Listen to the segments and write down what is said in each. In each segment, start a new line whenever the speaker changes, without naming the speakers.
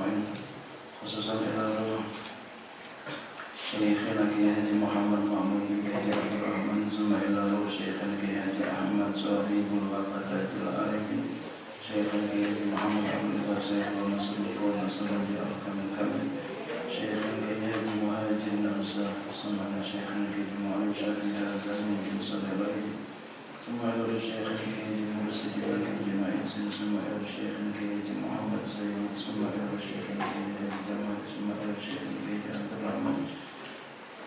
أجمعين خصوصا إلى شيخنا كيهاج محمد مأمون بن عبد الرحمن ثم إلى شيخنا كيهاج أحمد صاحب البركات العارفين شيخنا كيهاج محمد عبد الباسط ونصره ونصر بأركان الكامل شيخنا كيهاج مهاجر نمسا ثم إلى شيخنا كيهاج معلم شافعي الأزهري بن صدر ثم إلى شيخنا كيهاج مرسل الجماعي ثم إلى شيخنا كيهاج محمد زين ثم إلى شيخنا كيهاج جمال ثم إلى شيخنا كيهاج عبد الرحمن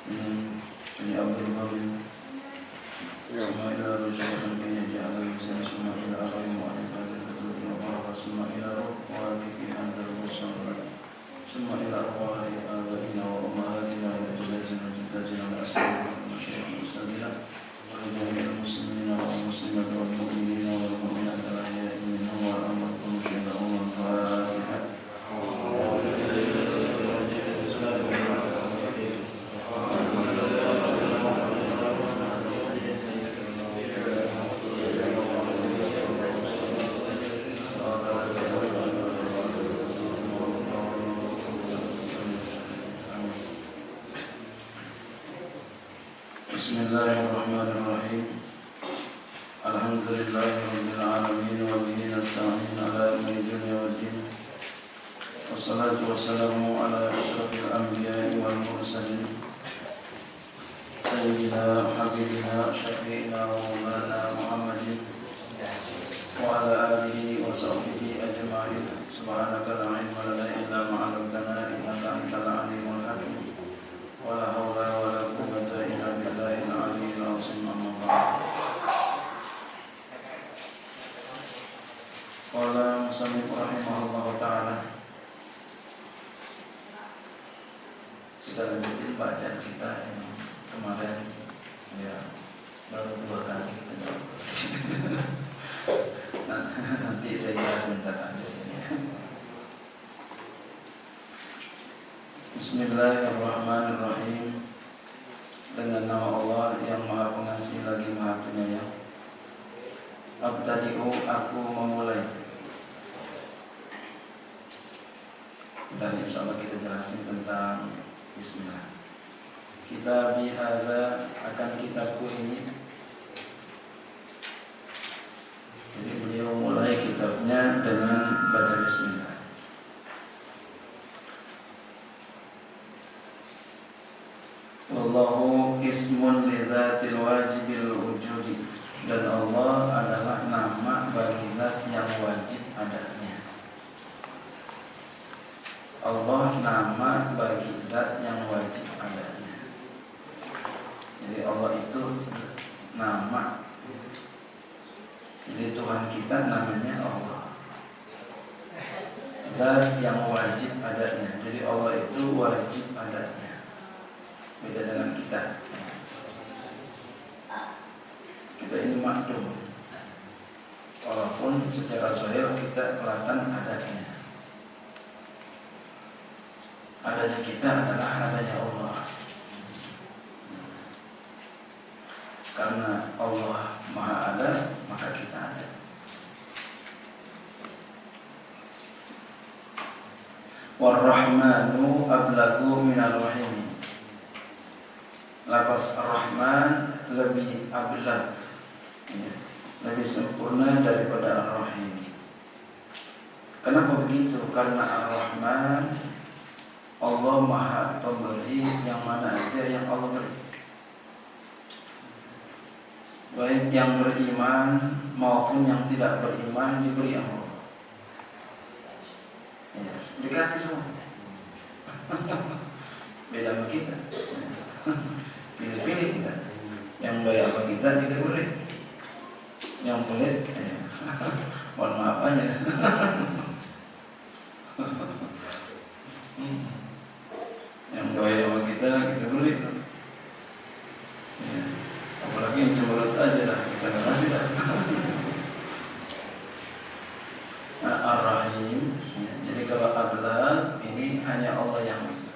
ini Abdul Malik semua ila rujukan kini ja'ala lisan semua ila akhir mu'alif hadil ketujuh wa semua ila wa'aliki antar musawar semua ila arwahi abadina wa umahatina ila jilazina jilazina wa asal masyarakat muslimina wa jami'il muslimina wa muslimat wa mu'minina wa mu'minat al-ahya'i minhum wa al-amr wa musyidahum al-fatihah Bismillahirrahmanirrahim. Alhamdulillahirabbil alamin wa bihi nasta'in ala umuri dunya waddin. Wassalatu wassalamu ala asyrafil anbiya'i wal mursalin. Sayyidina habibina syafi'ina wa maulana Muhammadin wa ala alihi wa sahbihi ajma'in. Subhanaka la ilma lana illa ma 'allamtana innaka antal alimul hakim. Wala haula wala quwwata illa billahil aliyyil azim. Amma ba'd. Qala musannif rahimahullahu ta'ala. Kita lanjutin bacaan kita yang kemarin ya baru 2 kali. Nanti saya jelasin tentang ini. Bismillahirrahmanirrahim. Dengan nama Allah yang Maha Pengasih lagi Maha Penyayang. Abtadi'u, aku memulai. Dan insyaallah kita jelasin tentang Bismillah. Kitab hadza, akan kitabku ini. Jadi beliau mulai kitabnya dengan baca Bismillah. Wallahu ismun li dzatil wajibil wujudi. Dan Allah adalah nama bagi zat yang wajib adanya. Allah nama bagi zat yang wajib adanya. Jadi Allah itu nama. Jadi Tuhan kita namanya Allah, zat yang wajib adanya. Jadi Allah itu wajib adanya. Beda dengan kita. Kita ini makdum. Walaupun secara zahir kita kelihatan adanya. Adanya kita adalah adanya Allah. Karena Allah Maha ada, maka kita ada. War-Rahmanu ablagu minal Rahim. Lafaz Ar-Rahman lebih ablag, lebih sempurna daripada Ar-Rahim. Kenapa begitu? Karena Ar-Rahman Allah Maha Pemberi yang mana aja yang Allah beri. Baik yang beriman maupun yang tidak beriman diberi Allah. Ya, dikasih semua. Beda sama kita. Pilih-pilih kita. Yang baik apa kita beri. Yang pelit mohon maaf aja. Yang baik apa kita beri. Ya. Apalagi yang cemberut aja lah, kita kasih lah. Nah, Ar-Rahim ya, jadi kalau ablag ini hanya Allah yang bisa.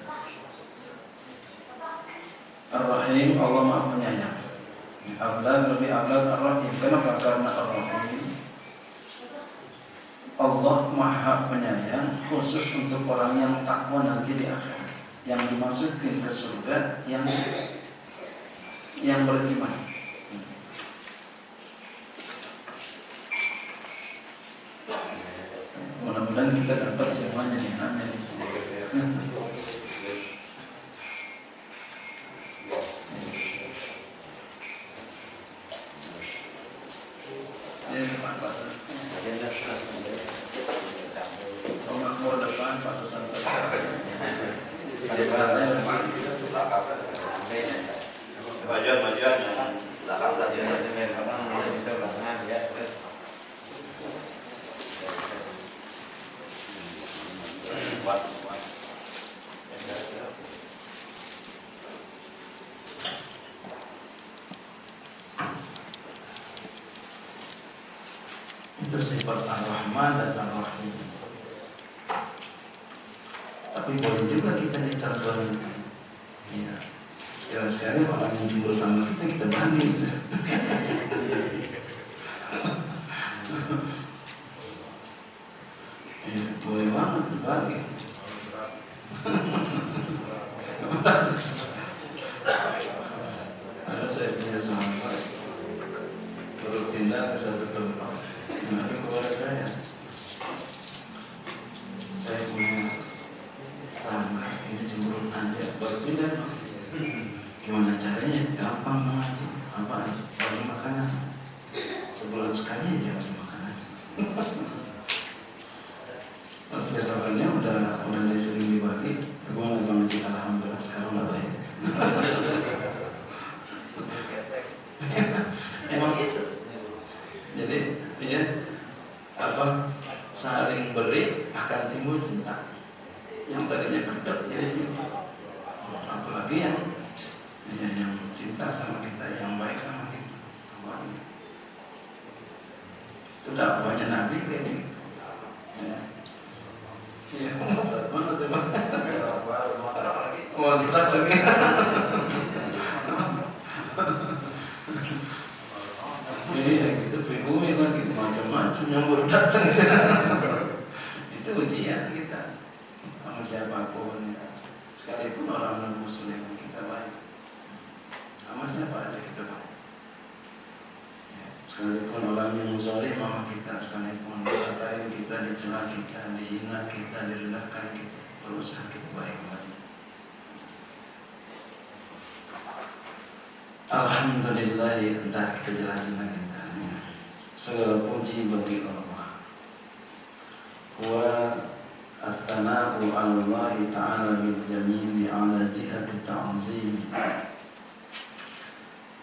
Ar-Rahim Allah Maha Penyayang. Ablag lebih ablag Ar-Rahim. Kenapa? Karena Ar-Rahim Allah Maha Penyayang, khusus untuk orang yang takwa nanti di akhirat, yang dimasukin ke surga yang beriman. Mudah-mudahan kita dapat semuanya nih. Amin. Itu sifat Ar-Rahman dan Ar-Rahim. Tapi boleh juga kita dicontohin. Ya, sekali-sekali orang yang cemburu sama kita banding. Ya, boleh banget berbagi. Ada saya punya sahabat baru pindah ke satu tempat. Tapi kepada saya punya tangga ini cemburu aja baru pindah. Gimana caranya? Gampang banget. Apa? Bagi makanan sebulan sekali aja bagi makanan. Terus besokannya udah sering dibagi. Gimana kalau kita alhamdulillah sekarang udah baik. Emang itu. Jadi ya saling beri akan timbul cinta. Yang tadinya kedap jadi cinta. Apalagi yang cinta sama kita, yang baik sama kita. Itu dakwahnya Nabi kayak gitu. Ya. Iya, mana tuh bang? Kontrak lagi. Ini yang gitu pribumi lagi macam-macam yang baru datang. Itu ujian kita sama siapapun, sekalipun orang non-muslim kita baik, sama siapa aja kita baik. Sekalipun orang yang zalim sama kita, sekalipun dikatain kita, dicela kita, dihina kita, direndahkan kita, berusaha kita baik lagi. Alhamdulillah, entah kita jelasin lagi. Segala puji bagi Allah. Wa as-sana'u 'ala Allah ta'ala bil jamil 'ala jihati ta'zim.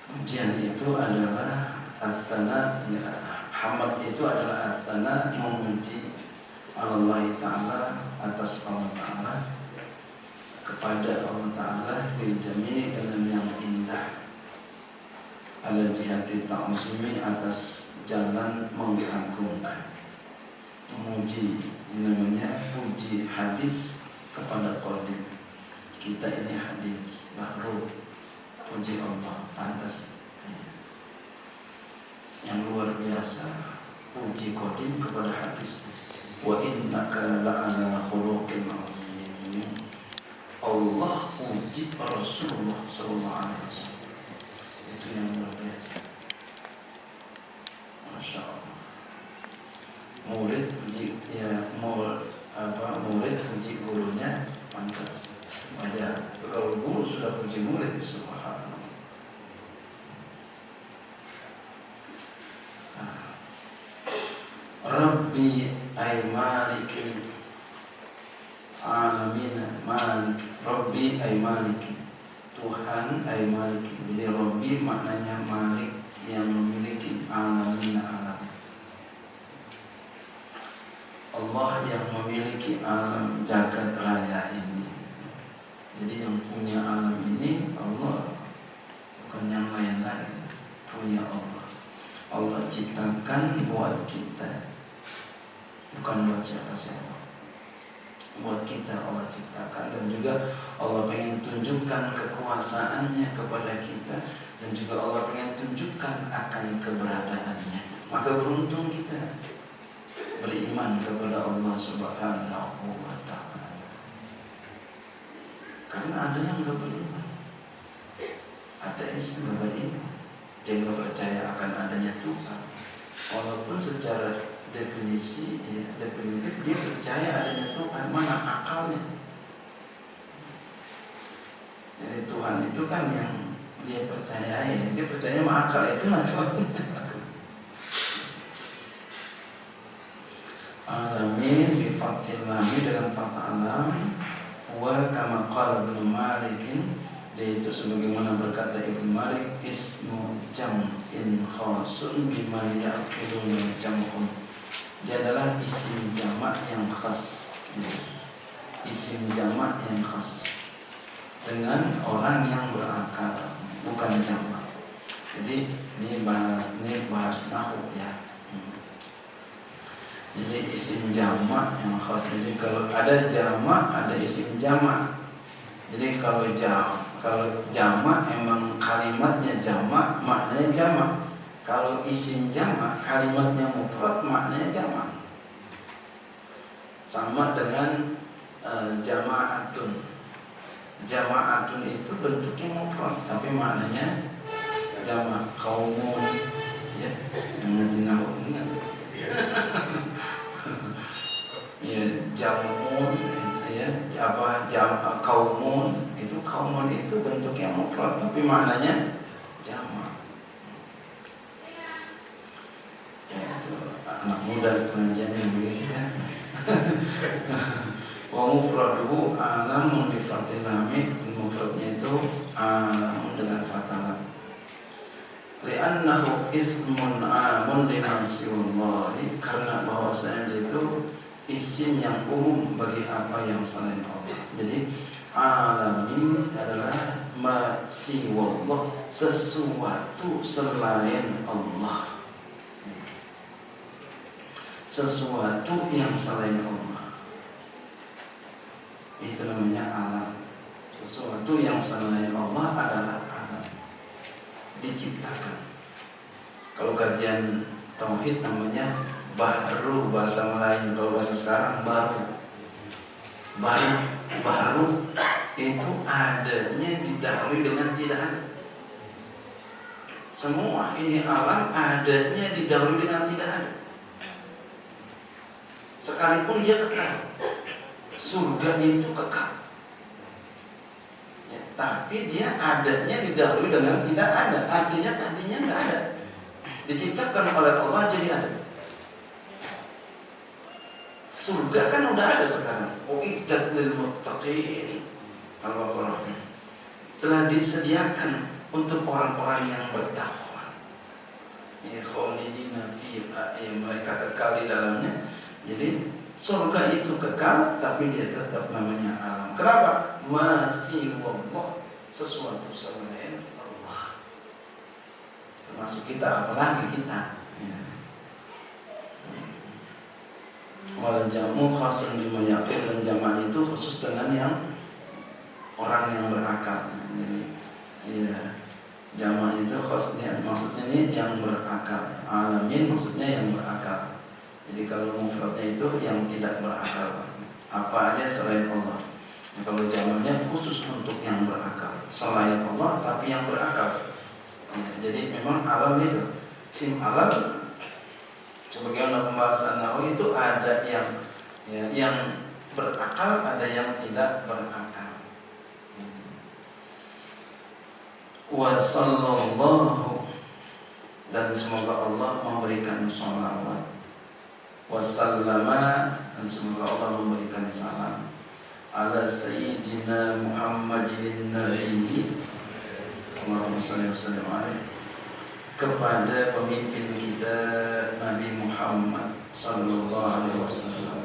Pujian itu adalah as-sana', ya, hamd itu adalah as-sana', memuji Allah Ta'ala, atas Allah Ta'ala, kepada Allah Ta'ala bil jamil, dengan yang indah, ala jihati ta'zimi, atas jalan mengagungkan. Memuji ini namanya puji hadis kepada qadim. Kita ini hadis baru, puji Allah pantas. Yang luar biasa puji qadim kepada hadis. Wa innaka la'ala khuluqin 'azim. Allah puji Rasulullah sallallahu alaihi wasallam. Itu yang luar biasa. Masya Allah. Murid puji murid puji gurunya pantas. Wajar. Kalau guru sudah puji murid, subhanallah. Rabbi ay maliki alamin, malik. Rabbi ay maliki, Tuhan ay maliki. Jadi Rabbi maknanya malik, yang memiliki alamin, alam. Allah yang memiliki alam jagat raya ini. Jadi yang punya alam ini Allah, bukan yang lain-lain. Punya Allah. Allah ciptakan buat kita, bukan buat siapa-siapa. Buat kita Allah ciptakan. Dan juga Allah pengen tunjukkan kekuasaannya kepada kita. Dan juga Allah pengen tunjukkan akan keberadaannya. Maka beruntung kita beriman kepada Allah Subhanahu wa Ta'ala. Karena ada yang nggak beriman, ateis nggak beriman, dia nggak percaya akan adanya Tuhan, walaupun secara definisi definitif dia percaya adanya Tuhan. Mana akalnya? Jadi Tuhan itu kan yang dia percayai, dia percaya sama akal itu Tuhan. Alamin bi fathil lam dengan fathah alam, wa kama qala Ibnu Malik, yaitu sebagaimana berkata Ibnu Malik, ismu jam'in khasun bima ya'qiluna jam'un. Dia adalah isim jamak yang khas. Isim jamak yang khas dengan orang yang berakal, bukan jamak. Jadi ini bahas nahwu ya. Jadi isim jamak yang khas. Jadi kalau ada jamak, ada isim jamak. Jadi kalau jamak emang kalimatnya jamak, maknanya jamak. Kalau isim jamak kalimatnya mufrad, maknanya jamak. Sama dengan jamaatun. Jamaatun itu bentuknya mufrad tapi maknanya jamak. Kaumun ya, yang ngaji nahwu ingat. Ya, jamun ya, kaumun itu bentuknya mufrad tapi maknanya jamak. Ya, itu anak muda pengajiannya begitu ya. Wa mufraduhu alamun bi fathil lam, mufradnya itu alamun dengan fathah lam. Li'annahu ismun amun liman siwallahi, karena bahwasanya itu isim yang umum bagi apa yang selain Allah. Jadi alamin adalah ma siwallah, sesuatu selain Allah, sesuatu yang selain Allah, itu namanya alam. Sesuatu yang selain Allah adalah alam, diciptakan. Kalau kajian tauhid namanya baru, bahasa Melayu. Kalau bahasa sekarang baru itu adanya didahului dengan tidak ada. Semua ini alam adanya didahului dengan tidak ada. Sekalipun dia kekal, surga itu kekal ya, tapi dia adanya didahului dengan tidak ada. Artinya tadinya nggak ada, diciptakan oleh Allah jadi ada. Surga kan udah ada sekarang. Uiddat lil muttaqin, Al-Baqarah, telah disediakan untuk orang-orang yang bertakwa. Ya, khalidina fiha, ya, mereka kekal di dalamnya. Jadi surga itu kekal, tapi dia tetap namanya alam. Kenapa? Masih Allah, sesuatu selain Allah. Termasuk kita, apalagi kita. Ya. Wal jamu khasun bima yaqil, dan jamak itu khusus dengan yang orang yang berakal. Jadi ya, jamak itu khasnya maksudnya ini yang berakal. Alamin maksudnya yang berakal. Jadi kalau mufradnya itu yang tidak berakal, apa aja selain Allah. Nah, kalau jamaknya khusus untuk yang berakal, selain Allah tapi yang berakal. Ya, jadi memang alam itu sim alam. Sebagaimana pembahasan nahwu itu ada yang ya, yang berakal, ada yang tidak berakal. Wa sallallahu, dan semoga Allah memberikan sholawat. Wa sallama, dan semoga Allah memberikan salam ala sayyidina Muhammadin nabiyyi, Allahumma shalli wa sallim alaihi, kepada pemimpin kita Nabi Muhammad sallallahu alaihi wasallam.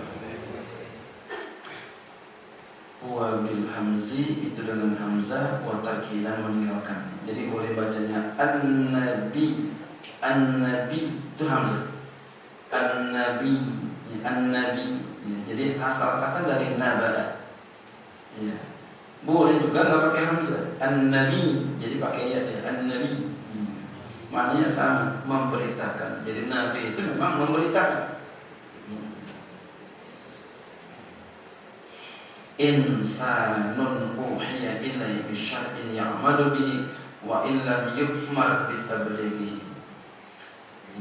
Wa bil hamzi, itu dengan hamzah, wa takilan, meninggalkan. Jadi boleh bacanya an-nabi, an-nabi itu hamzah, an-nabi, an-nabi. Jadi asal kata dari naba. Ya. Boleh juga nggak pakai hamzah, an-nabi, jadi pakai ya, an-nabi. Maknanya sama, memberitakan. Jadi Nabi itu memang memberitakan. insanun uhiya ilaihi bisyar'in ya'malu bihi wa illam yu'mar bitablighihi.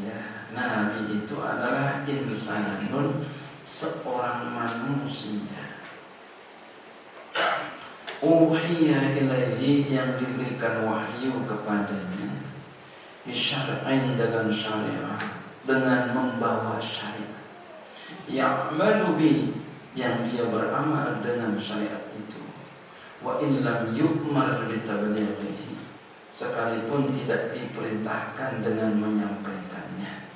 Ya, nabi itu adalah insanun, seorang manusia. Uhiya ilaihi, yang diberikan wahyu kepadanya, bisyar'in, dengan syariat, dengan membawa syariat. Ya'malu bihi, yang dia beramal dengan syariat itu. Wa illam yu'mar bitablighihi, sekalipun tidak diperintahkan dengan menyampaikannya.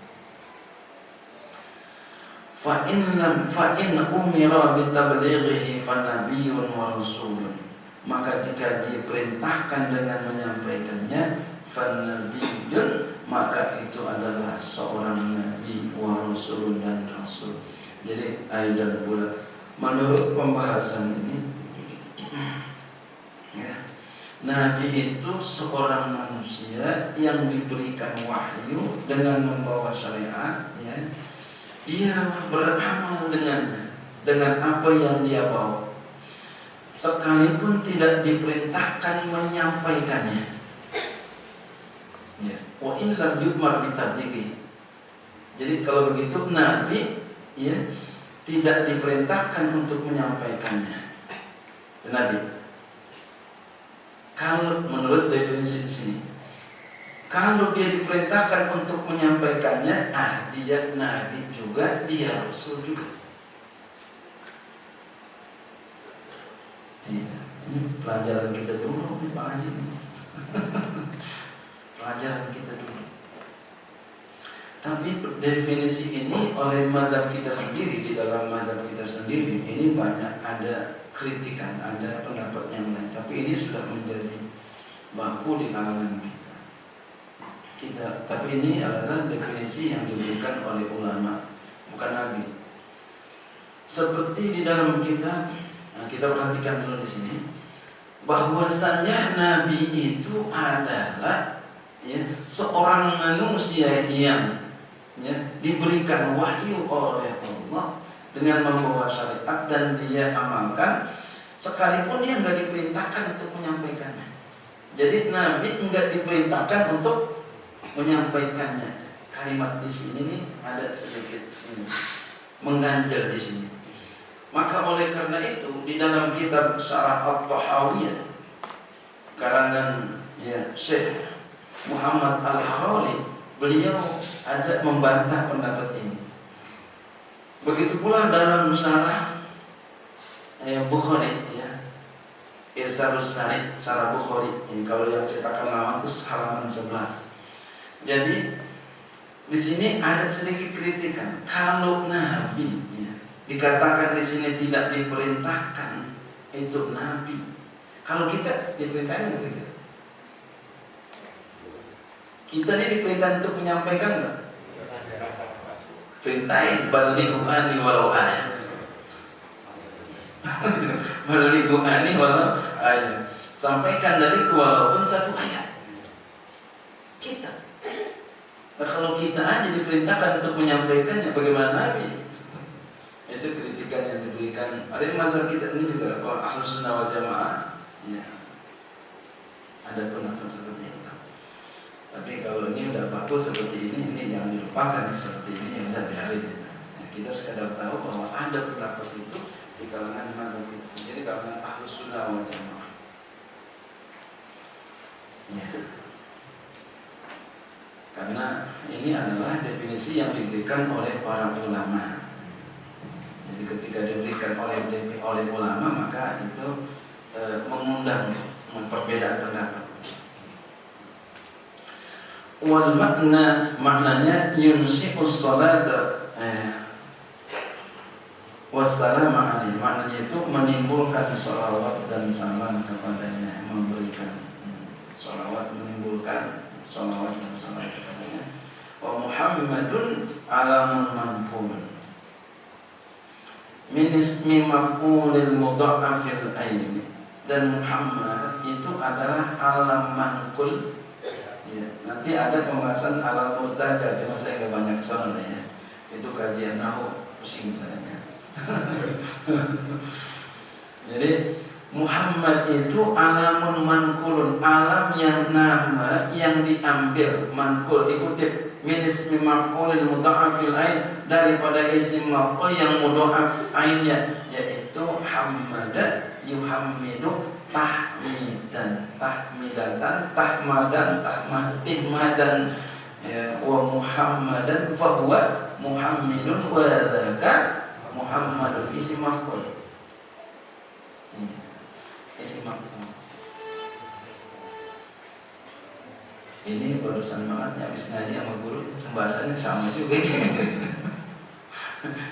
Fa in umira bitablighihi fa nabiyyun wa rasulun, maka jika diperintahkan dengan menyampaikannya, fa nabiyyun, maka itu adalah seorang nabi, wa rasulun, dan rasul. Jadi aidan pula, menurut pembahasan ini, ya, nabi itu seorang manusia yang diberikan wahyu dengan membawa syariat, ya. Dia beramal dengan apa yang dia bawa, sekalipun tidak diperintahkan menyampaikannya. Ya. Wa in lam yu'mar bitablighi. Jadi kalau begitu nabi, ya, tidak diperintahkan untuk menyampaikannya. Nabi, kalau menurut definisi di sini, kalau dia diperintahkan untuk menyampaikannya, dia nabi juga, dia rasul juga. Ya, ini pelajaran kita dulu, Pak Haji. Pelajaran kita dulu. Tapi definisi ini oleh mazhab kita sendiri, di dalam mazhab kita sendiri ini banyak ada kritikan, ada pendapat yang lain. Tapi ini sudah menjadi baku di kalangan kita. Tapi ini adalah definisi yang diberikan oleh ulama, bukan nabi. Seperti di dalam kita perhatikan dulu di sini, bahwasannya nabi itu adalah, ya, seorang manusia yang, ya, diberikan wahyu oleh Allah dengan membawa syariat dan dia amalkan, sekalipun dia enggak diperintahkan untuk menyampaikannya. Jadi nabi enggak diperintahkan untuk menyampaikannya. Kalimat di sini nih ada sedikit mengganjal di sini. Maka oleh karena itu di dalam kitab Syarah At-Tahawiyah karangan, ya, Syekh Muhammad Al-Harari, beliau ada membantah pendapat ini. Begitu pula dalam Syarah Bukhari, ya, Irsarus Sari, Syarah Bukhari. Ini kalau yang cetakan lama itu halaman 11. Jadi di sini ada sedikit kritikan. Kalau nabi, ya, dikatakan di sini tidak diperintahkan, itu nabi. Kalau kita diperintahkan enggak? Kita ini diperintah untuk menyampaikan enggak? Perintahin balighu anni walau ayat. Balighu anni walau ayat. Sampaikan dariku walaupun satu ayat. Kita. Nah, kalau kita aja diperintahkan untuk menyampaikannya, bagaimana nabi? Itu kritikan yang diberikan. Ada mazhab kita ini juga, Ahlus Sunnah wal Jamaah, ya, ada pendapat seperti itu. Tapi kalau ini udah baku seperti ini jangan dilupakan seperti ini, yang udah biarin gitu. Nah, kita sekadar tahu bahwa ada pendapat itu di kalangan mazhab kita sendiri, kalangan Ahlus Sunnah wal Jamaah. Ya. Karena ini adalah definisi yang diberikan oleh para ulama. Jadi ketika diberikan oleh ulama, maka itu mengundang perbedaan pendapat. Wal maknanya yunsi'us salata wassalamu alaihi, maknanya itu menimbulkan sholawat dan salam kepadanya, memberikan sholawat, menimbulkan sholawat dan salam kepadanya. Wa Muhammadun alamun manqul min ismi maf'ulil mudha'afil aini, dan Muhammad itu adalah alam manqul. Ya, nanti ada pembahasan alam murtaja, cuma saya nggak banyak kesana ya. Itu kajian nahu, pusing katanya. Ya, Jadi Muhammad itu alamun mankulun, alam yang nama yang diambil, mankul dikutip min ismi maf'ulil mudha'afil ain, daripada isim maf'ul yang mudha'af ainnya, yaitu hamada yuhammidu tahmidan, tahmidatan, tahmadan, tahmahdan, ya, wa muhammadan fahuwa muhammidun wa dzaka muhammadun, isim maf'ul. Isim maf'ul. Ini barusan banget habis ngaji sama guru, pembahasannya sama juga.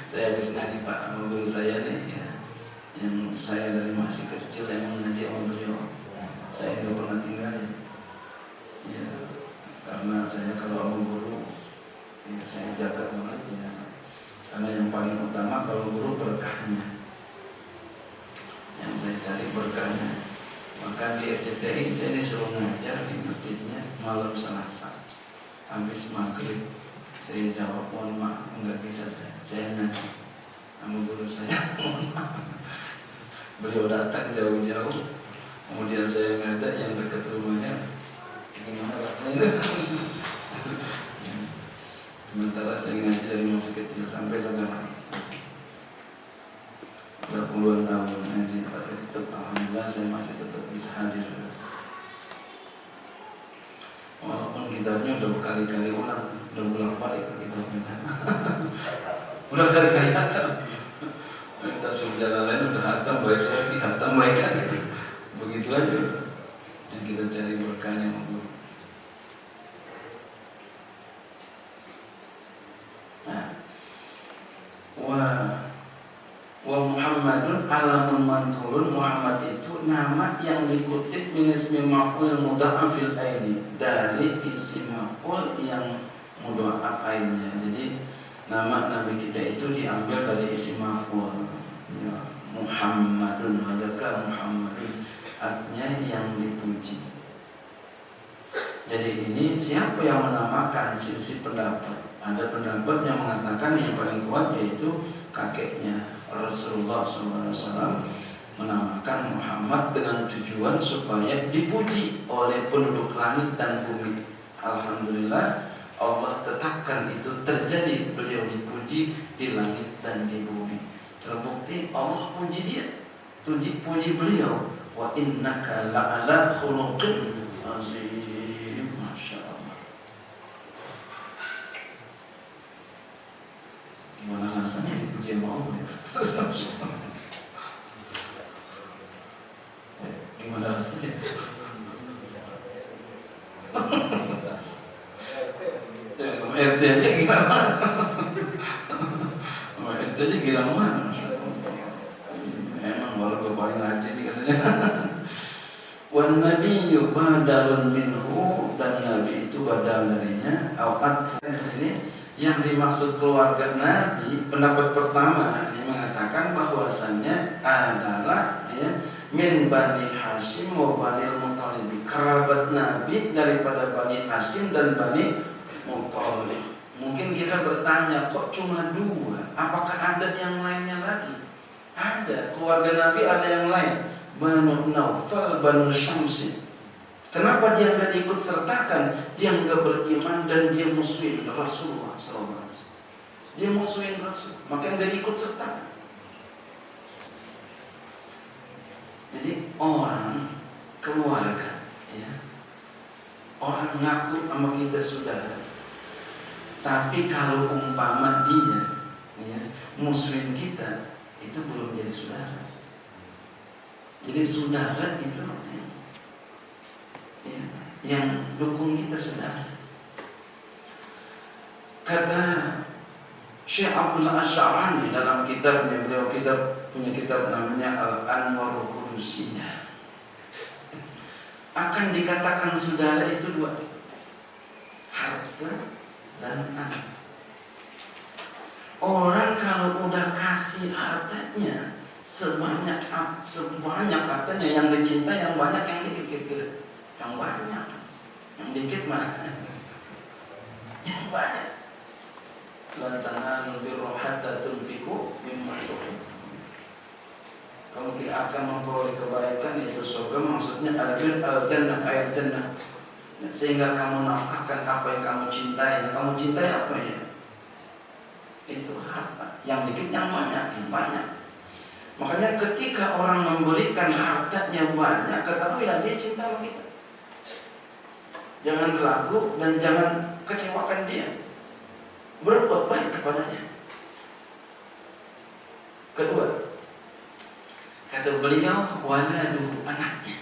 Saya habis ngaji Pak sama guru saya nih ya, yang saya dari masih kecil yang ngaji sama beliau. Saya nggak pernah tinggalin. Ya, karena saya kalau sama guru ya, saya jaga banget ya. Karena yang paling utama kalau guru berkahnya, yang saya cari berkahnya. Maka di RCTI saya disuruh ngajar di masjidnya malam Selasa. Habis maghrib saya jawab, mohon maaf enggak bisa saya ngaji sama guru saya. Beliau datang jauh-jauh, kemudian saya ngada yang dekat rumahnya. Gimana rasanya? Sementara saya ngaji dari masih kecil sampai sekarang. Udah puluhan tahun ngaji, tapi tetap alhamdulillah saya masih tetap bisa hadir. Walaupun kitabnya udah berkali-kali ulang, udah bolak-balik kitabnya. Udah kali-kali hatam. Kitab sejarah lain udah hatam, baik lagi hatam baik lagi. Begitu aja. Dan kita cari berkahnya untuk. Nah, wa Muhammadun alamun mankulun, Muhammad itu nama yang dikutip min ismi maf'ul mudha'afil aini, dari isim maf'ul yang mudha'af ainnya. Jadi nama Nabi kita itu diambil dari isim maf'ul ya, Muhammadun, maka Muhammadun artinya yang dipuji. Jadi ini siapa yang menamakan? Sisi pendapat. Ada pendapat yang mengatakan yang paling kuat yaitu kakeknya Rasulullah SAW menamakan Muhammad dengan tujuan supaya dipuji oleh penduduk langit dan bumi. Alhamdulillah Allah tetapkan itu terjadi, beliau dipuji di langit dan di bumi. Terbukti Allah puji dia, puji beliau. Wa innaka la'ala khuluqin azim. Masya Allah. Gimana rasanya dipuji sama Allah ya? Gimana rasanya? RT aja gimana? RT aja gimana? Emang baru gue paling aja nih katanya. Wan nabiyyu badalun minhu, dan nabi itu badal darinya. Awat di sini yang dimaksud keluarga Nabi, pendapat pertama yang mengatakan bahwasannya adalah ya, min Bani Hashim wa Bani Muthalib, kerabat Nabi daripada Bani Hashim dan Bani Muthalib. Mungkin kita bertanya, kok cuma dua? Apakah ada yang lainnya lagi? Ada, keluarga Nabi ada yang lain, Banu Naufal, Banu Syamsin. Kenapa dia nggak ikut sertakan? Dia nggak beriman dan dia musuhin Rasulullah SAW. Dia musuhin Rasul, maka nggak ikut sertakan. Jadi orang keluarga, ya, orang ngaku sama kita saudara, tapi kalau umpama dia, ya, musuhin kita, itu belum jadi saudara. Jadi saudara itu ya, yang dukung kita saudara. Kata Syekh Abdullah Asy'arani dalam kitabnya, beliau punya kitab namanya Al-Anwarul Qudusiyah, akan dikatakan saudara itu dua, harta dan anak. Orang kalau udah kasih hartanya sebanyak hartanya, yang dicinta yang banyak, yang dikit yang banyak, yang dikit mana? Yang banyak. Lan tanhalul birra hatta tunfiqu mimma tuhibbun. kamu tidak akan memperoleh kebaikan, yaitu surga. Maksudnya al-bir al-jannah, air jannah. Sehingga kamu nafkahkan apa yang kamu cintai. Kamu cintai apa ya? Itu harta. Yang dikit yang banyak. Makanya ketika orang memberikan hartanya banyak, ketahuilah dia cinta sama kita. Jangan ragu dan jangan kecewakan dia. Berbuat baik kepadanya. Kedua, kata beliau, waladuhu, anaknya.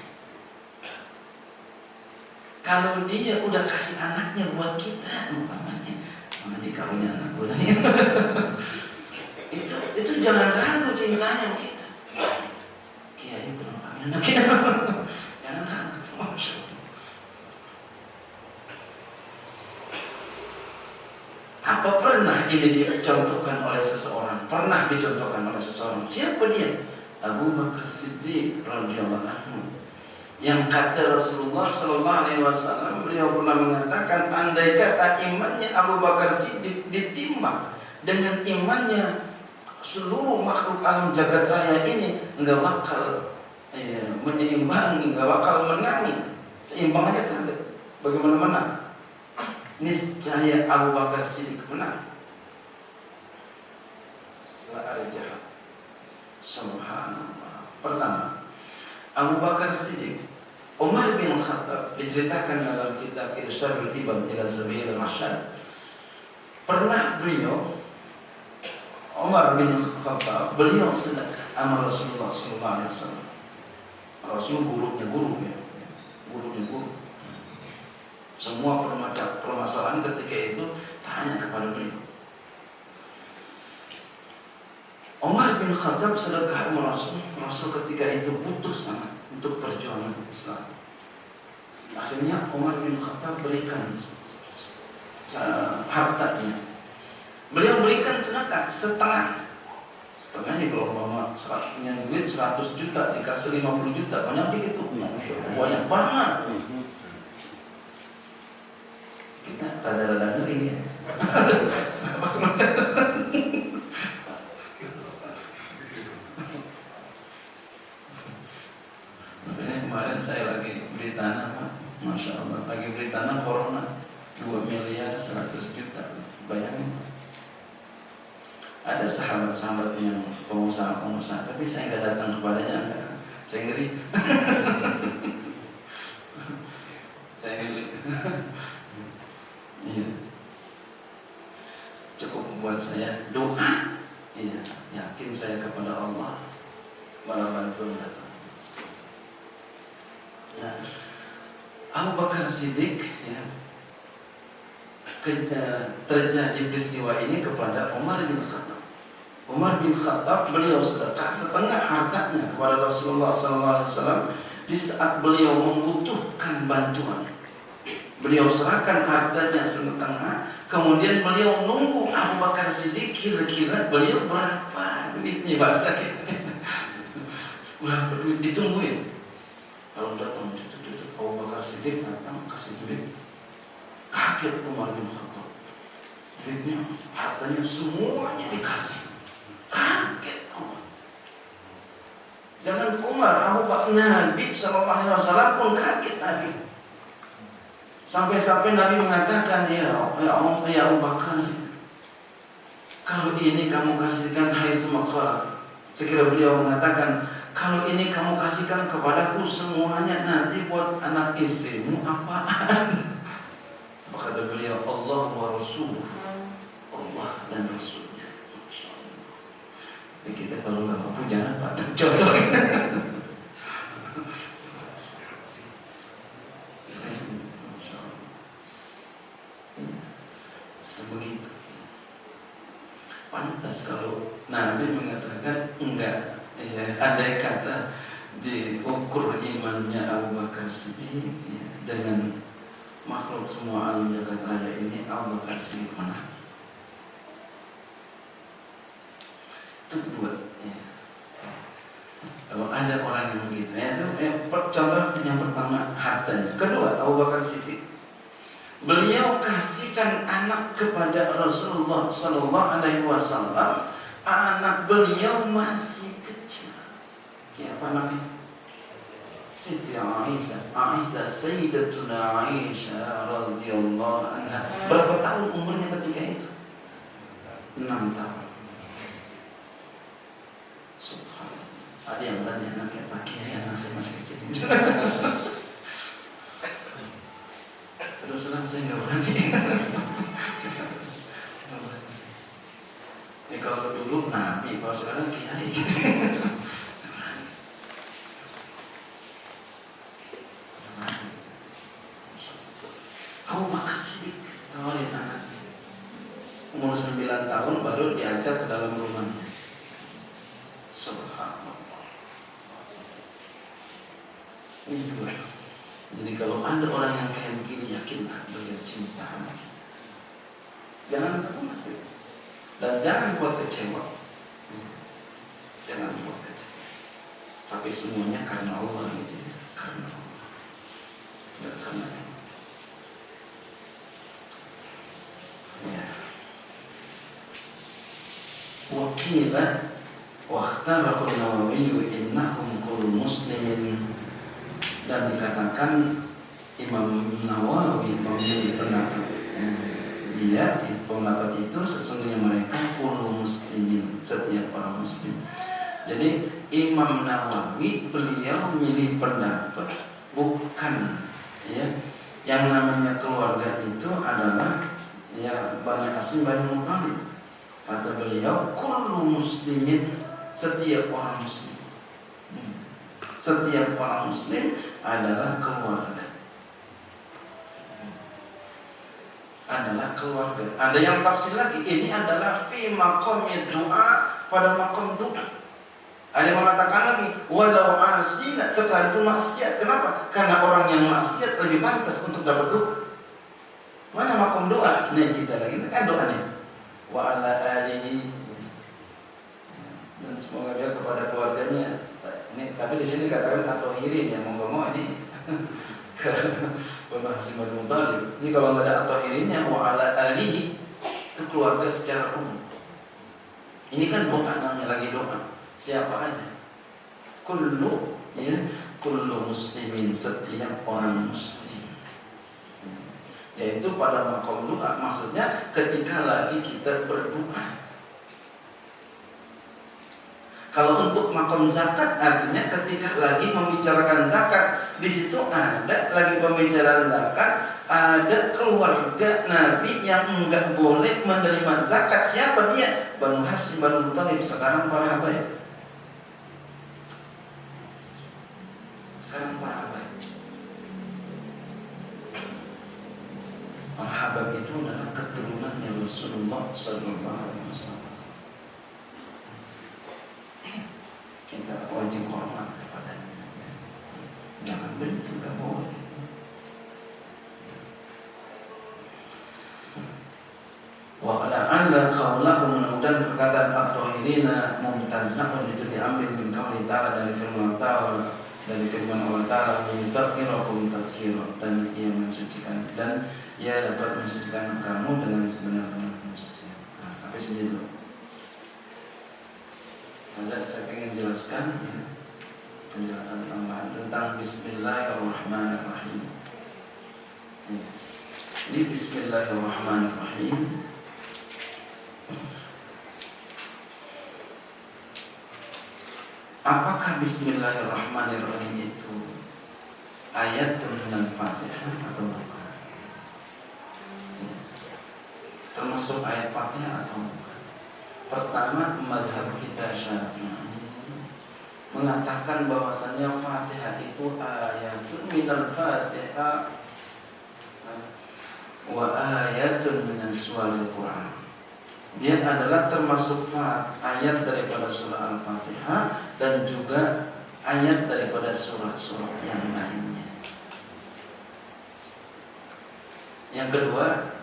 Kalau dia udah kasih anaknya buat kita, umpamanya, dikawin anak gue. itu jangan ragu cintanya kita. Kiai belum kawin anak kita. Jangan ragu. Apa pernah ini dicontohkan oleh seseorang? Pernah dicontohkan oleh seseorang. Siapa dia? Abu Bakar Siddiq radhiyallahu anhu. Yang kata Rasulullah sallallahu alaihi wasallam, beliau pernah mengatakan, andai kata imannya Abu Bakar Siddiq ditimbang dengan imannya seluruh makhluk alam jagat raya ini, enggak bakal menyeimbangi, enggak bakal menangi. Seimbang aja kagak. Bagaimana menang? Niscaya Abu Bakar Siddiq menang. La arjah. Subhanallah. Pertama, Abu Bakar Siddiq, Umar bin Khattab, diceritakan dalam kitab Irsyadul Ibad ila Sabilir Rasyad. Pernah beliau, Umar bin Khattab, beliau sedekah sama Rasulullah sallallahu alaihi wasallam. Rasul gurunya guru. Semua permasalahan ketika itu tanya kepada beliau. Umar bin Khattab sedekah sama Rasul ketika itu butuh sangat untuk perjuangan Islam. Akhirnya Umar bin Khattab berikan hartanya. Beliau berikan sedekah setengah. Setengahnya kalau umpama punya duit 100 juta dikasih 50 juta, banyak begitu. Banyak banget. Kita rada-rada ngeri ya. Kemarin saya lagi beli tanah, Pak. Masya Allah, lagi beli tanah corona 2 miliar 100 juta. Bayangin. Ada sahabat-sahabat yang pengusaha, tapi saya nggak datang kepadanya, enggak. Saya ngeri. Saya ngeri. Iya. Cukup buat saya doa. Iya, yakin saya kepada Allah, malah bantuan datang. Ya. Abu Bakar Siddiq, ya, terjadi peristiwa ini kepada Umar bin Khattab. Umar bin Khattab, beliau sedekah setengah hartanya kepada Rasulullah SAW di saat beliau membutuhkan bantuan. Beliau serahkan hartanya setengah, kemudian beliau nunggu Abu Bakar Siddiq kira-kira beliau berapa duitnya, bahasa kita. Berapa duit ditungguin. Kalau datang Abu Bakar Siddiq datang kasih duit. Kaget Umar bin Khattab. Duitnya, hartanya semuanya dikasih. Kaget Umar. Jangan Umar, Abu Bakar, Nabi SAW pun kaget Nabi. Sampai-sampai Nabi mengatakan, ya Abu Bakar, kalau ini kamu kasihkan haitsu maqala. Sekira beliau mengatakan, kalau ini kamu kasihkan kepadaku semuanya, nanti buat anak istrimu apaan? Kata beliau, Allah wa Rasuluh, Allah dan Rasulnya. Jadi kita kalau nggak mampu jangan Pak, cocok. Sebegitu. Pantas kalau Nabi mengatakan enggak. Ya, ada kata diukur imannya Abu Bakar Siddiq, ya, dengan makhluk semua alam jagat raya ini, Abu Bakar Siddiq menang. Itu dua. Ya. Kalau ada orang yang begitu, ya, itu contoh yang pertama hartanya. Kedua, Abu Bakar Siddiq, beliau kasihkan anak kepada Rasulullah Sallallahu Alaihi Wasallam. Anak beliau masih kecil. Siapa namanya? Siti Aisyah Sayyidatuna Aisyah radhiyallahu anha. Berapa tahun umurnya ketika itu? 6 tahun. Subhanallah. Ada yang berani anaknya pakai anak saya masih kecil. Terus terang saya nggak berani. Kalau dulu nabi, kalau sekarang kiai. Abu Bakar Siddiq tawarin anaknya. Umur 9 tahun baru diajak ke dalam rumahnya. Subhanallah. Ini juga. Jadi kalau ada orang yang kayak begini, yakinlah beliau cinta sama kita. Jangan pernah. Dan jangan buat kecewa. Jangan buat kecewa. Tapi semuanya karena Allah gitu ya. Karena Allah. Dan karena Allah. Ya. Wakila wakhtarahu Nawawi innahum kullu muslimin. Dan dikatakan Imam Nawawi memilih pendapat. Dia pendapat itu sesungguhnya mereka kullu muslimin, setiap orang muslim. Jadi Imam Nawawi beliau memilih pendapat bukan ya yang namanya keluarga itu adalah ya Bani Hasyim Bani Muthalib. Kata beliau kullu muslimin, setiap orang muslim. Setiap orang muslim adalah keluarga. Adalah keluarga. Ada yang tafsir lagi, ini adalah fi maqamid doa, pada maqam doa. Ada yang mengatakan lagi walau asina, sekalipun maksiat. Kenapa? Karena orang yang maksiat lebih pantas untuk dapat doa. Mana maqam doa? Nih kita lagi kan doanya. Wa ala alihi, dan semoga dia kepada keluarganya. Ini tapi di sini katakan atau hirin yang mau ini ke Bani Hasyim Bani Muthalib. Ini kalau nggak ada atau hirinnya wa ala alihi, itu keluarga secara umum. Ini kan doa, namanya lagi doa. Siapa aja? Kullu ya, kullu muslimin, setiap orang muslim. Yaitu pada maqam doa, maksudnya ketika lagi kita berdoa. Kalau untuk maqam zakat artinya ketika lagi membicarakan zakat, di situ ada lagi pembicaraan zakat, ada keluarga Nabi yang enggak boleh menerima zakat. Siapa dia? Bani Hasyim Bani Muthalib, sekarang para habaib. Sekarang para habaib. Para habaib itu adalah keturunannya Rasulullah sallallahu alaihi wasallam. Kita wajib hormat kepadanya. Jangan benci, tidak boleh. Wa la'alla qawlahu, mudah-mudahan perkataan at-tahirina mumtazahun itu diambil min qauli ta'ala, dari firman Allah, dari firman Allah Ta'ala, yutahhirakum tathhira, dan ia mensucikan, dan ia dapat mensucikan kamu dengan sebenar-benar pensucian. Nah, tapi sendiri dulu. Ada saya ingin jelaskan ya, penjelasan tambahan tentang Bismillahirrahmanirrahim. Ini Bismillahirrahmanirrahim. Apakah Bismillahirrahmanirrahim itu ayat tentang Fatihah atau bukan? Termasuk ayat Fatihah atau bukan? Pertama, mazhab kita Syafi'i mengatakan bahwasanya Fatihah itu ayatun minal Fatihah wa ayatun minas suwaril Quran. Dia adalah termasuk ayat daripada surah Al-Fatihah dan juga ayat daripada surah-surah yang lainnya. Yang kedua,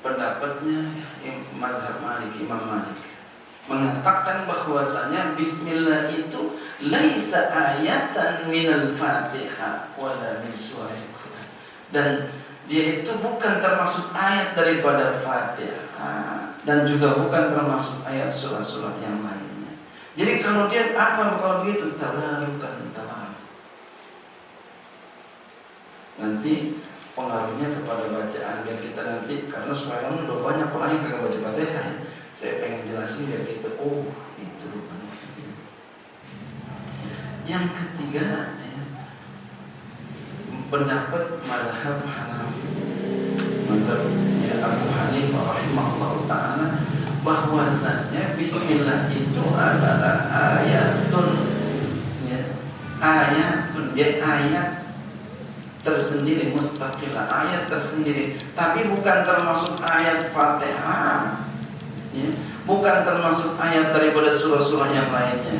pendapatnya mazhab Malik, Imam Malik mengatakan bahwasanya Bismillah itu laisa ayatan minal Fatihah wala min suwaril Quran, dan dia itu bukan termasuk ayat daripada Fatihah dan juga bukan termasuk ayat surah-surah yang lainnya. Jadi kalau dia apa kalau begitu tabarukan taala. Nanti pengaruhnya kepada bacaan biar kita nanti, karena sekarang udah banyak orang yang kagak baca Fatihah. Saya pengen jelasin biar kita itu rupanya. Yang ketiga pendapat mazhab Hanafi, mazhab Abu Hanifah rahimahullah taala, bahwasanya bismillah itu adalah ayatun ayat tersendiri, mustaqilah, ayat tersendiri, tapi bukan termasuk ayat Fatihah, bukan termasuk ayat daripada surah-surah yang lainnya,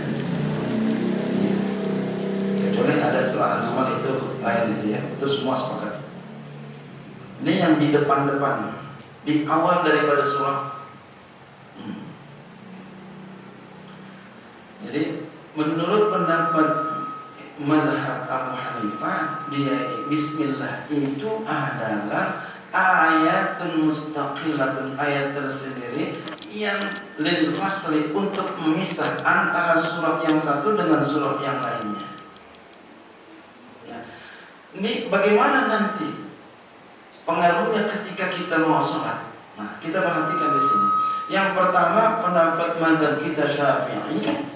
kecuali ada surah An-Naml itu lain itu ya, itu semua sepakat. Ini yang di depan-depan, di awal daripada surah. Jadi menurut pendapat mazhab Abu Hanifah, dia bismillah itu adalah ayatun mustaqilatun, ayat tersendiri yang lil fasli, untuk memisah antara surat yang satu dengan surat yang lainnya. Ya. Ini bagaimana nanti pengaruhnya ketika kita mau sholat? Nah, kita perhatikan di sini. Yang pertama, pendapat mazhab kita Syafi'i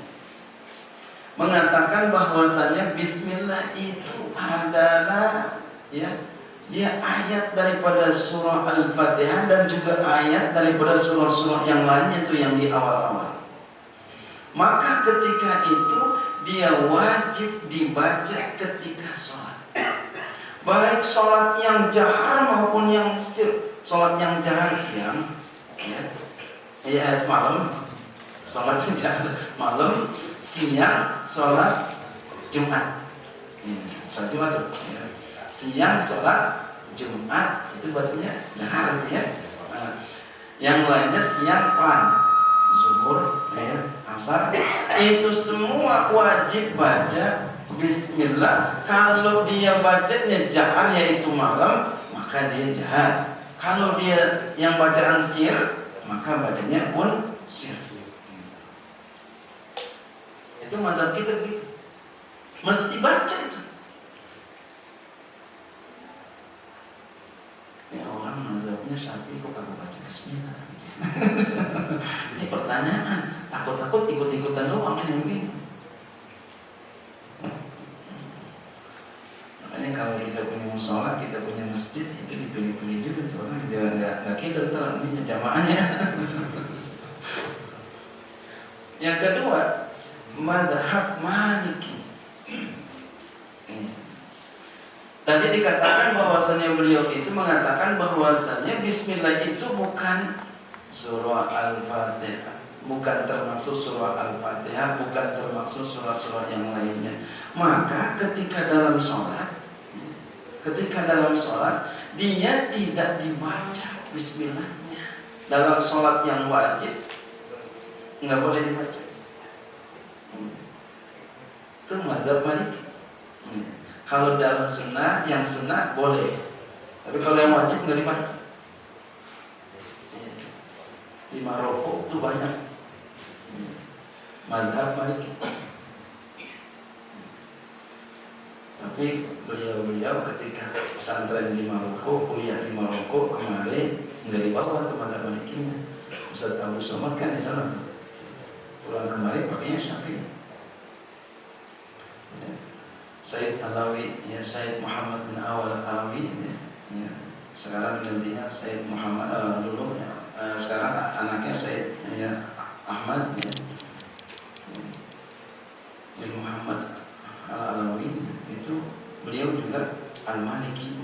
mengatakan bahwasanya bismillah itu adalah dia ayat daripada surah Al-Fatihah dan juga ayat daripada surah-surah yang lainnya itu yang di awal-awal. Maka ketika itu dia wajib dibaca ketika sholat, baik sholat yang jahar maupun yang sir. Sholat yang jahar siang, malam, sholat jahar malam, siang sholat Jumat. Sholat Jumat tuh. Siang sholat Jumat itu bahasanya jahar gitu ya. Yang lainnya siang zuhur, asar, itu semua wajib baca bismillah. Kalau dia bacanya jahar yaitu malam, maka dia jahar. Kalau dia yang bacaan sir, maka bacanya pun sir. Itu mazhab kita begitu, mesti baca itu. Ya orang mazhabnya Syafi'i kok kagak baca bismillah? Ini pertanyaan, takut-takut ikut-ikutan doang ini mungkin. Makanya kalau kita punya musola, kita punya masjid, itu dipilih-pilih juga orang dia nggak kira terlalu jamaahnya. Yang kedua, mazhab Maliki. Tadi dikatakan bahwasannya beliau itu mengatakan bahwasannya bismillah itu bukan surah Al-Fatihah, bukan termasuk surah Al-Fatihah, bukan termasuk surah-surah yang lainnya. Maka ketika dalam sholat dia tidak dibaca bismillahnya. Dalam sholat yang wajib nggak boleh dibaca. Itu mazhab Maliki. Kalau dalam sunnah, yang sunnah boleh, tapi kalau yang wajib nggak dibaca. Di Maroko itu banyak mazhab Maliki. Tapi beliau ketika pesantren di Maroko, kuliah di Maroko kemarin nggak dibawa ke mazhab Malikinya. Ustaz Abu Somad kan di sana tuh. Pulang kemarin pakainya Syafi'i. Said Alawi, Said Muhammad bin Awal Alawi, sekarang gantinya Said Muhammad dulu, sekarang anaknya Said Ahmad bin Muhammad Alawi, itu beliau juga Al-Maliki,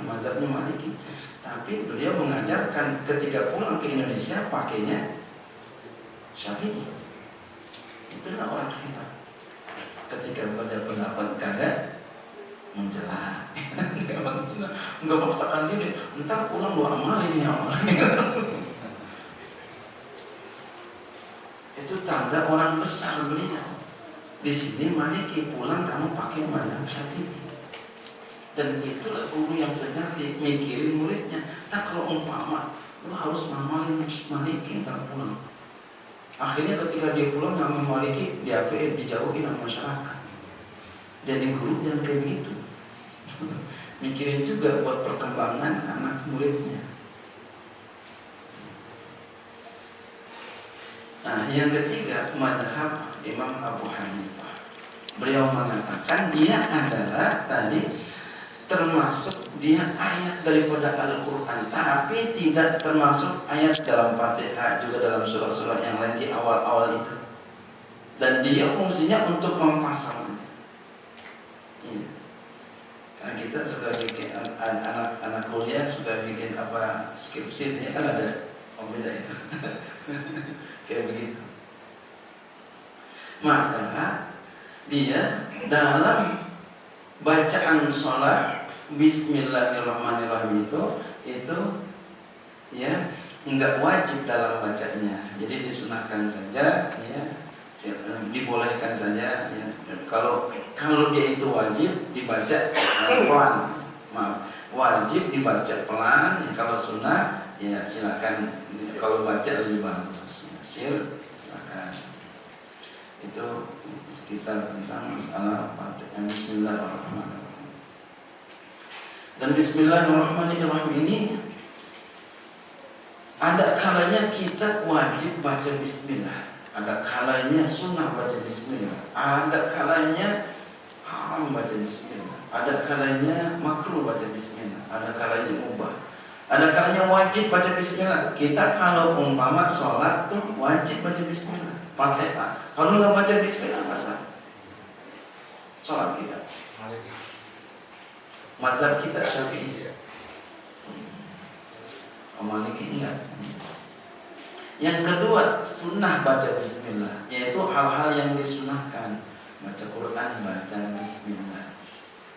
mazhabnya Maliki. Tapi beliau mengajarkan ketika pulang ke Indonesia pakainya Syafi'i. Itulah orang hebat. Ketika pada pendapat kagak menjelaskan, nggak paksakan diri, entar pulang doa amalin ya Allah. Itu tanda orang besar beliau. Di sini Maliki, pulang kamu pakai mazhab Syafi'i. Dan itulah guru yang sejati, mikirin muridnya. Tak kalau umpama lu harus ngamalin Maliki ntar pulang. Akhirnya ketika dia pulang Imam Maliki dijauhin sama masyarakat. Jadi guru jangan kayak begitu. Mikirin juga buat perkembangan anak muridnya. Nah, yang ketiga mazhab Imam Abu Hanifah. Beliau mengatakan dia adalah tadi termasuk dia ayat daripada Al-Quran, tapi tidak termasuk ayat dalam Fatihah, juga dalam surah-surah yang lain di awal-awal itu. Dan dia fungsinya untuk memfasal. Ya. Karena kita sudah bikin anak kuliah sudah bikin apa skripsi, kan ada beda ya. Kayak begitu. Maka dia dalam bacaan sholat Bismillahirrahmanirrahim itu ya enggak wajib dalam bacanya. Jadi disunahkan saja ya, dibolehkan saja ya. Kalau dia itu wajib dibaca pelan, wajib dibaca pelan. Kalau sunnah ya silakan, kalau baca lebih bagus. Silakan. Itu sekitar tentang masalah Fatihah. Bismillahirrahmanirrahim. Dan Bismillahirrahmanirrahim ini ada kalanya kita wajib baca Bismillah, ada kalanya sunnah baca Bismillah, ada kalanya haram baca Bismillah, ada kalanya makruh baca Bismillah, ada kalanya mubah, ada kalanya wajib baca Bismillah. Kita kalau umpama sholat tuh wajib baca Bismillah, Fatihah. Kalau nggak baca Bismillah nggak sah sholat kita. Mazhab kita Syafi'i, Maliki enggak. Yang kedua sunnah baca Bismillah, yaitu hal-hal yang disunahkan. Baca Quran baca Bismillah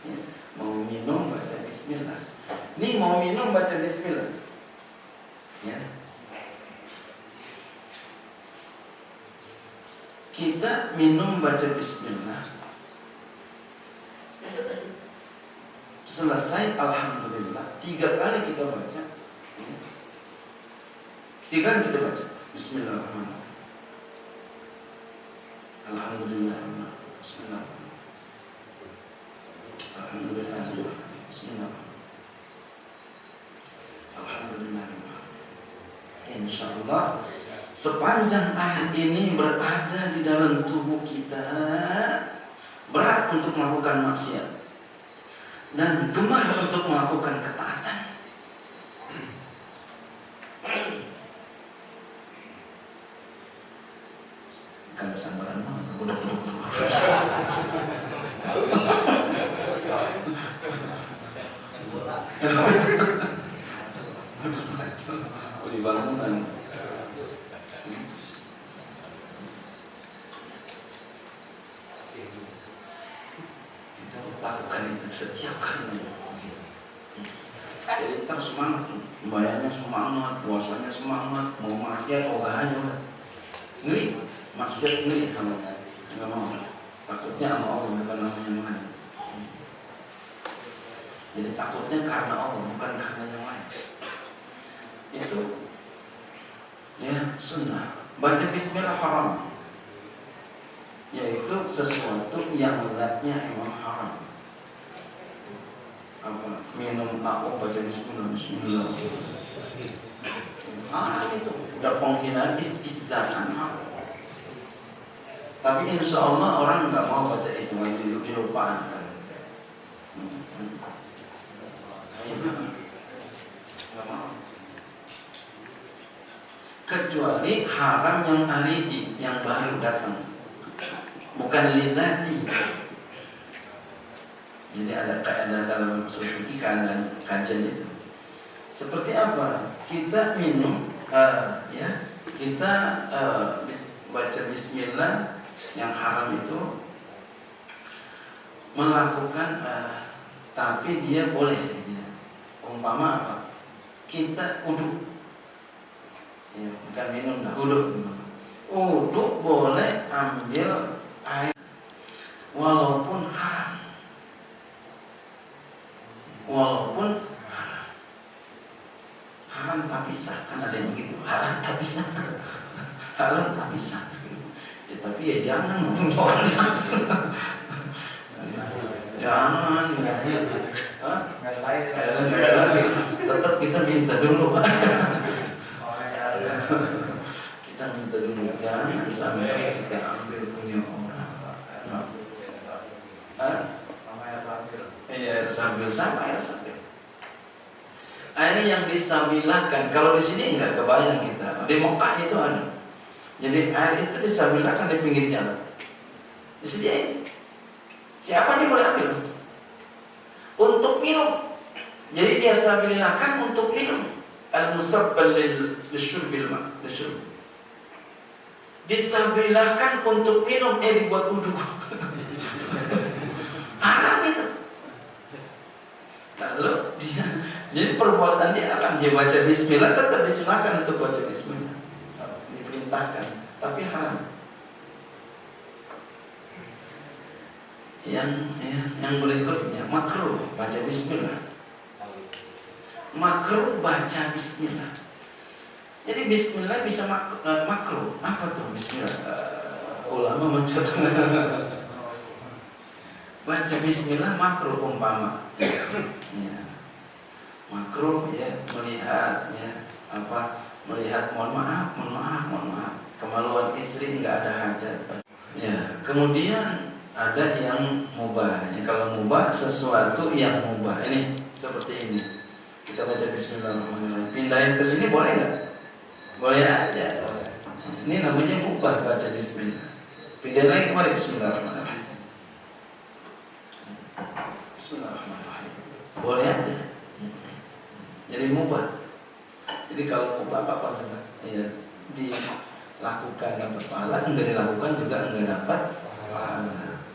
ya. Mau minum baca Bismillah. Ini mau minum baca Bismillah ya. Kita minum baca Bismillah, selesai alhamdulillah, 3 kali kita baca. 3 kali kita baca Bismillahirrahmanirrahim. Alhamdulillah. Bismillah. Alhamdulillah. Bismillah. Alhamdulillah. Insyaallah sepanjang ayat ini berada di dalam tubuh kita, berat untuk melakukan maksiat dan gemar untuk melakukan ketaatan. Kan sabaran mah udah. Di bangunan. Kita lakukan itu setiap kali. Jadi tetap semangat, bayarnya semangat, puasanya semangat, mau maksiat ogahannya ngeri, maksiat ngeri kalau nggak mau, takutnya sama Allah bukan sama yang lain. Jadi takutnya karena Allah bukan karena yang lain. Itu ya sunnah. Baca Bismillah haram, yaitu sesuatu yang zatnya emang haram. Apa minum aku baca Bismillah, Bismillah. Itu udah penghinaan, istihzaan. Tapi insya Allah orang nggak mau baca itu, dilupakan. Nggak mau. Kecuali haram yang aridi, yang baru datang, bukan lidati. Jadi ada dalam strategi dan kajian itu. Seperti apa? Kita minum, kita baca Bismillah yang haram itu melakukan, tapi dia boleh. Ya. Umpama apa? Kita uduk, ya, bukan minum, uduk. Uduk boleh ambil air, walaupun haram. Walaupun haram tapi sah, kan ada yang begitu, haram tapi sah, haram tapi bisa. Ya, tapi ya jangan orang jangan nggak lagi. Tetap kita minta dulu Pak. Kita minta dulu, jangan sampai kita ambil punya orang. Iya, sambil sama ya sambil. Ini yang disambilahkan. Kalau di sini enggak kebayang kita. Di Mekah itu ada. Jadi air itu disambilahkan di pinggir jalan. Disediain. Siapa yang boleh ambil? Untuk minum. Jadi dia sambilahkan untuk minum. Al-musabbal lisyurbil ma'. Disambilahkan untuk minum dibuat wudu. Haram itu. Lalu jadi perbuatan dia akan dia baca bismillah, tetap disunahkan untuk baca bismillah, diperintahkan, tapi haram. Yang berikutnya makruh baca bismillah. Makruh baca bismillah. Jadi bismillah bisa makruh. Apa tuh bismillah? Ulama mencatat. Baca bismillah makruh umpama. Ya. Makruh ya melihat melihat mohon maaf kemaluan istri nggak ada hajat. Ya, kemudian ada yang mubah. Ya, kalau mubah sesuatu yang mubah ini seperti ini. Kita baca bismillahirrahmanirrahim. Pindahin ke sini boleh nggak? Boleh aja. Ini namanya mubah baca bismillah. Pindahin lagi kemari bismillahirrahmanirrahim. Bismillahirrahmanirrahim. Boleh aja. Jadi mubah. Jadi kalau mubah apa saja ya dilakukan dapat pahala, enggak dilakukan juga enggak dapat pahala.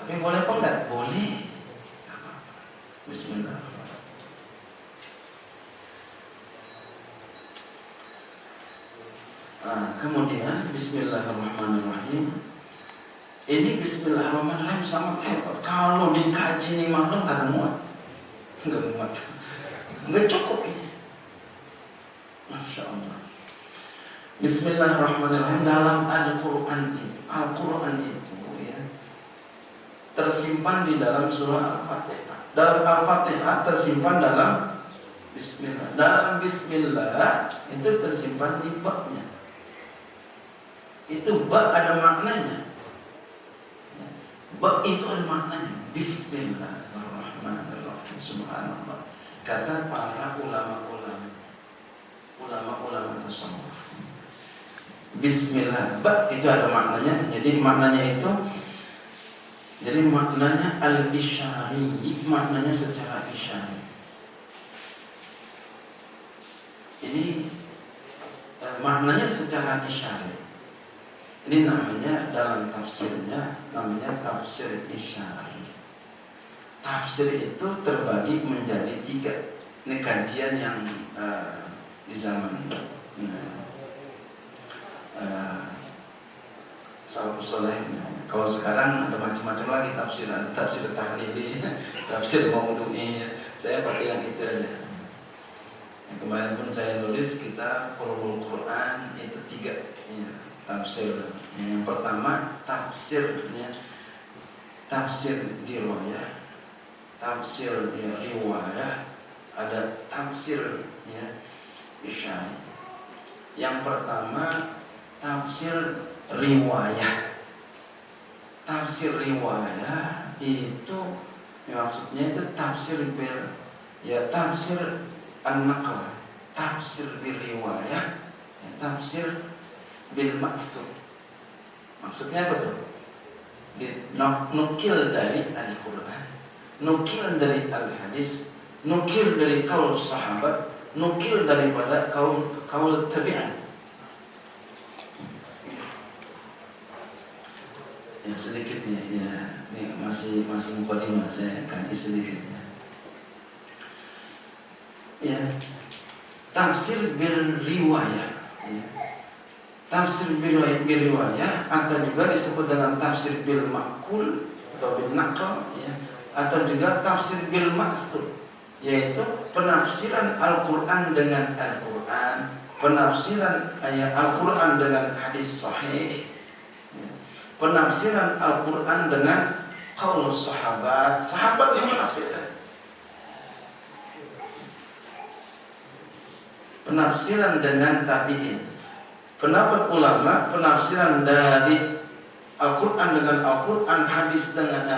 Tapi boleh apa enggak? Boleh. Bismillahirrahmanirrahim. Kemudian bismillahirrahmanirrahim. Ini bismillahirrahmanirrahim sangat hebat. Kalau dikaji 5 malam kagak muat. Enggak cukup ini. Masya Allah. Bismillahirrahmanirrahim dalam Al-Quran itu ya, tersimpan di dalam surah Al-Fatihah. Dalam Al-Fatihah tersimpan dalam Bismillah. Dalam Bismillah itu tersimpan di babnya. Itu bab ada maknanya. Bab itu ada maknanya. Bismillahirrahmanirrahim. Subhanallah. Kata para ulama tasawuf. Bismillah. Bab itu ada maknanya. Jadi maknanya al-isyari. Maknanya secara isyari. Ini maknanya secara isyari. Ini namanya dalam tafsirnya namanya tafsir isyari. Tafsir itu terbagi menjadi 3. Ini kajian yang di zaman salafus saleh. Kalau sekarang ada macam-macam lagi tafsir, ada tafsir tahlili, tafsir maudhu'i. Saya pakai yang itu aja. Kemarin pun saya nulis kita ulumul Quran itu 3 ya, tafsir. Yang pertama tafsirnya tafsir dirayah, tafsir riwayah, ada tafsir ya isyari. Yang pertama tafsir riwayah. Tafsir riwayah itu maksudnya itu tafsir tafsir an-naql, tafsir bil riwayah, tafsir bil maksud. Maksudnya apa tuh? Nukil dari Al-Quran, nukil dari Al-Hadis, nukil dari kaul sahabat, nukil daripada kaul tabi'in. Ya sedikitnya ya, ini masih mukadimah, saya kaji sedikitnya. Ya, tafsir bil riwayah. Ya. Tafsir bil riwayah atau juga disebut dengan tafsir bil ma'qul atau bil naql ya, atau juga tafsir bil maksud, yaitu penafsiran Al-Quran dengan Al-Quran, penafsiran ayat Al-Quran dengan hadis sahih, penafsiran Al-Quran dengan qaul sahabat yang menafsirkan, penafsiran dengan tabi'in, pendapat ulama, penafsiran dari Al-Quran dengan Al-Quran, hadis dengan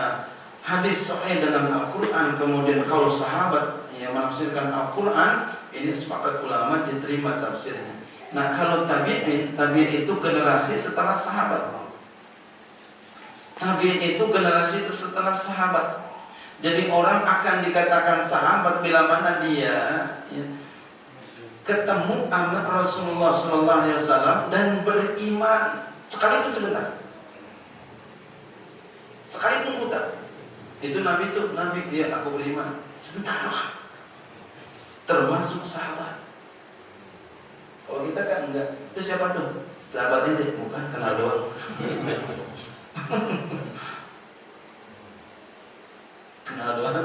hadis sahih dengan Al-Quran, kemudian qaul sahabat yang menafsirkan Al-Quran, ini sepakat ulama diterima tafsirnya. Nah, kalau tabi'in itu generasi setelah sahabat. Tabi'in itu generasi setelah sahabat. Jadi orang akan dikatakan sahabat bila mana dia ketemu sama Rasulullah SAW dan beriman sekalipun sebentar, sekalipun buta. Itu Nabi dia aku beriman sebentar doang, termasuk sahabat. Kalau kita kan enggak. Itu siapa tuh? Sahabat itu bukan, kenal doang. Kenal doang.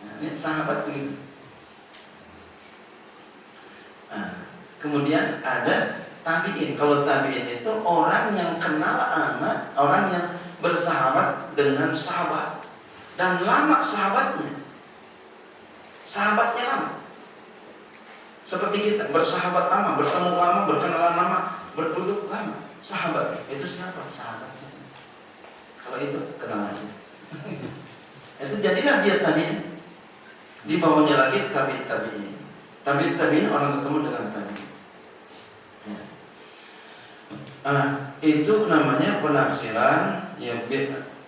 Nah, ini sahabat begini. Kemudian ada tabi'in. Kalau tabi'in itu orang yang kenal sama, orang yang bersahabat dengan sahabat dan lama sahabatnya. Sahabatnya lama. Seperti kita bersahabat lama, bertemu lama, berkenalan lama, berduduk lama. Sahabat itu siapa? Sahabat. Kalau itu kenal aja. Itu jadilah dia tabi'in. Di bawahnya lagi tabi'in. Tabi'in orang ketemu dengan tabi'in. Itu namanya penafsiran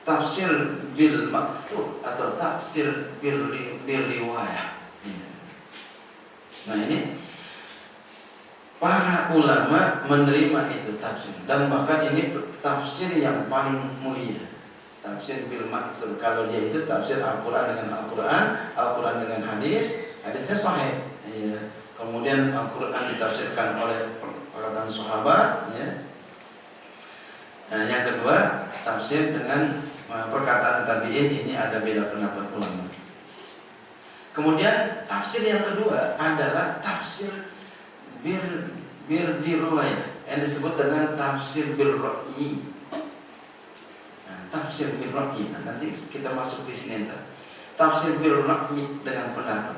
tafsir bil maksud atau tafsir bil riwayah. Nah, ini para ulama menerima itu tafsir, dan bahkan ini tafsir yang paling mulia, tafsir bil maksud. Kalau dia itu tafsir Al-Quran dengan Al-Quran, Al-Quran dengan hadisnya sahih. Ya. Kemudian Al-Quran ditafsirkan oleh perkataan sahabat. Ya. Nah, yang kedua tafsir dengan perkataan tabi'in, ini ada beda pendapat ulama. Kemudian tafsir yang kedua adalah tafsir bir riwayah yang disebut dengan tafsir bir ra'yi. Nah, tafsir bir ra'yi, nanti kita masuk di sini. Tafsir bir ra'yi dengan pendapat.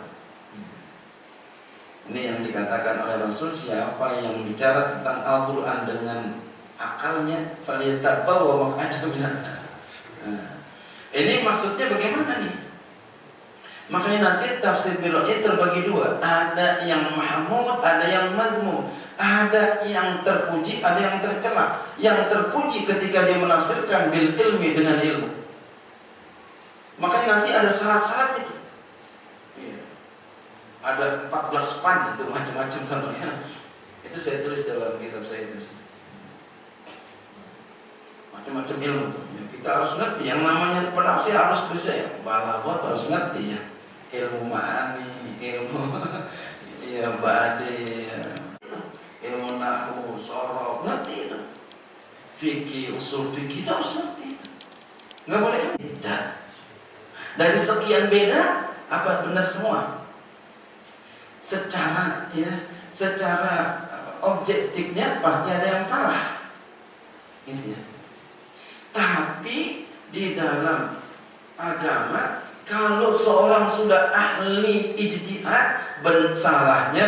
Ini yang dikatakan oleh Rasul, siapa yang bicara tentang Al-Quran dengan akalnya, falyatabawwa maq'adahu minan nar. Ini maksudnya bagaimana nih? Makanya nanti tafsir bil ra'yi terbagi dua. Ada yang mahmud, ada yang mazmum. Ada yang terpuji, ada yang tercela. Yang terpuji ketika dia menafsirkan bil ilmi, dengan ilmu. Makanya nanti ada syarat-syarat itu. Ada 14 pan itu macam-macam kalau ya. Itu saya tulis dalam kitab saya itu. Macam-macam ilmu. Ya, kita harus ngerti. Yang namanya penafsir harus bisa ya. Balabot harus ngerti ya. Ilmu ma'ani, ilmu badi, ilmu nahwu, sorof, ngerti itu. Fikih, usul fikih, kita harus ngerti itu. Nggak boleh beda. Dari sekian beda, apa benar semua? Secara objektifnya pasti ada yang salah, gitu ya. Tapi di dalam agama, kalau seorang sudah ahli ijtihad, salahnya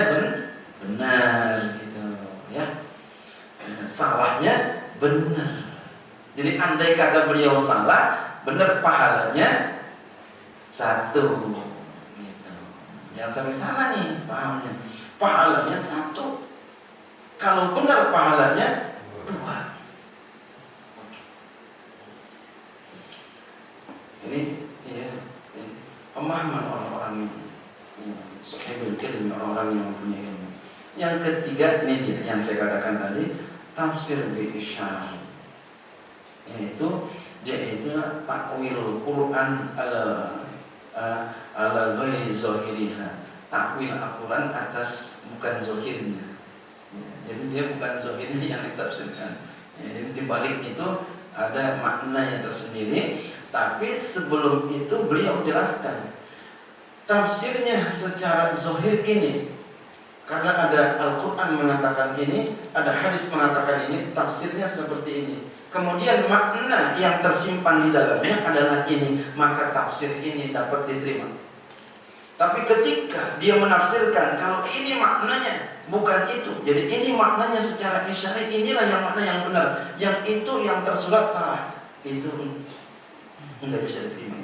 benar, gitu ya. Salahnya benar. Jadi andai kata beliau salah, benar pahalanya satu, gitu. Jangan sampai salah nih pahamnya. Pahalanya satu. Kalau benar pahalanya dua. Ini pemahaman orang-orang sahibul ilmi, orang-orang yang punya ilmu. Yang ketiga, ini dia yang saya katakan tadi, tafsir bi isyarah. Yaitu takwil Quran ala ghairi zahiriha. Takwil Al-Quran atas bukan zahirnya. Jadi dia bukan zahirnya yang ditafsirkan. Jadi di balik itu ada maknanya tersendiri. Tapi sebelum itu beliau jelaskan tafsirnya secara zahir ini Karena ada Al-Quran mengatakan ini, ada hadis mengatakan ini, tafsirnya seperti ini. Kemudian makna yang tersimpan di dalamnya adalah ini, maka tafsir ini dapat diterima. Tapi ketika dia menafsirkan kalau ini maknanya bukan itu, jadi ini maknanya secara isyari, inilah yang makna yang benar, yang itu yang tersurat salah, itu enggak bisa diterima.